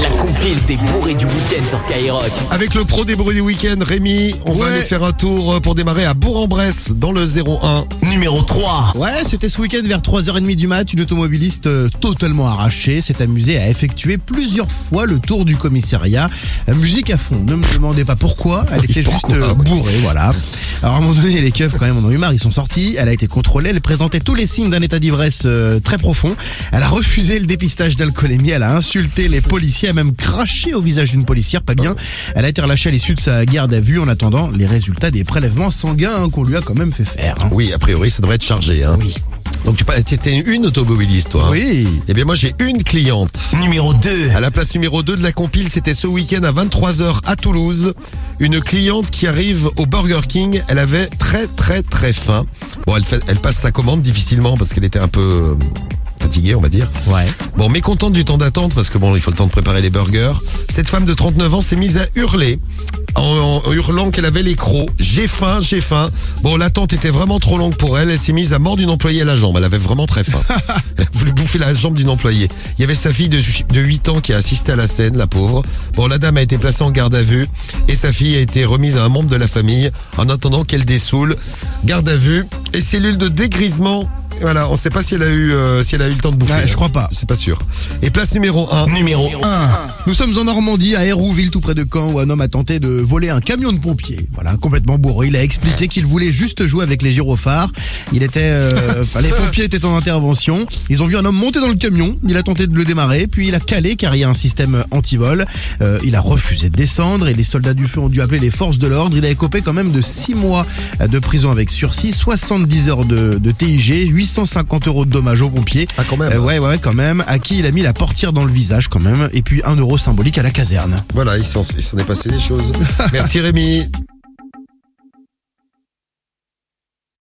La compile des bourrés du week-end sur Skyrock. Avec le pro des bruits du week-end, Rémi, on va aller faire un tour pour démarrer à Bourg-en-Bresse dans le 01. Numéro 3. Ouais, c'était ce week-end vers 3h30 du mat, une automobiliste totalement arrachée s'est amusée à effectuer plusieurs fois le tour du commissariat. Musique à fond, ne me demandez pas pourquoi, elle était juste bourrée, voilà. Alors à un moment donné, les keufs quand même en ont eu marre, ils sont sortis, elle a été contrôlée, elle présentait tous les signes d'un état d'ivresse très profond. Elle a refusé le dépistage d'alcoolémie, elle a insulté les policiers, a même craché au visage d'une policière, pas bien. Elle a été relâchée à l'issue de sa garde à vue en attendant les résultats des prélèvements sanguins qu'on lui a quand même fait faire. Oui, a priori, ça devrait être chargé. Oui. Donc tu étais une automobiliste, toi. Oui. Eh bien moi j'ai une cliente. Numéro 2. À la place numéro 2 de la compile, c'était ce week-end à 23h à Toulouse. Une cliente qui arrive au Burger King, elle avait très faim. Bon, elle passe sa commande difficilement parce qu'elle était un peu fatiguée, on va dire. Ouais. Bon, mécontente du temps d'attente parce que bon, il faut le temps de préparer les burgers. Cette femme de 39 ans s'est mise à hurler en hurlant qu'elle avait les crocs. J'ai faim. Bon, l'attente était vraiment trop longue pour elle. Elle s'est mise à mordre une employée à la jambe. Elle avait vraiment très faim. Elle a voulu bouffer la jambe d'une employée. Il y avait sa fille de 8 ans qui a assisté à la scène, la pauvre. Bon, la dame a été placée en garde à vue et sa fille a été remise à un membre de la famille en attendant qu'elle dessoule. Garde à vue et cellule de dégrisement. Voilà, on ne sait pas si elle a eu le temps de bouffer. Ouais, je crois pas. C'est pas sûr. Et place numéro 1. Numéro 1. Nous sommes en Normandie, à Hérouville, tout près de Caen, où un homme a tenté de voler un camion de pompiers. Voilà, complètement bourré. Il a expliqué qu'il voulait juste jouer avec les gyrophares. Les pompiers étaient en intervention. Ils ont vu un homme monter dans le camion. Il a tenté de le démarrer, puis il a calé car il y a un système anti-vol. Il a refusé de descendre et les soldats du feu ont dû appeler les forces de l'ordre. Il a écopé quand même de 6 mois de prison avec sursis, 70 heures de TIG, 850 € de dommages aux pompiers. Ah, quand même. Ouais, quand même. À qui il a mis la portière dans le visage, quand même. Et puis 1 € symbolique à la caserne. Voilà, il s'en est passé des choses. Merci Rémi.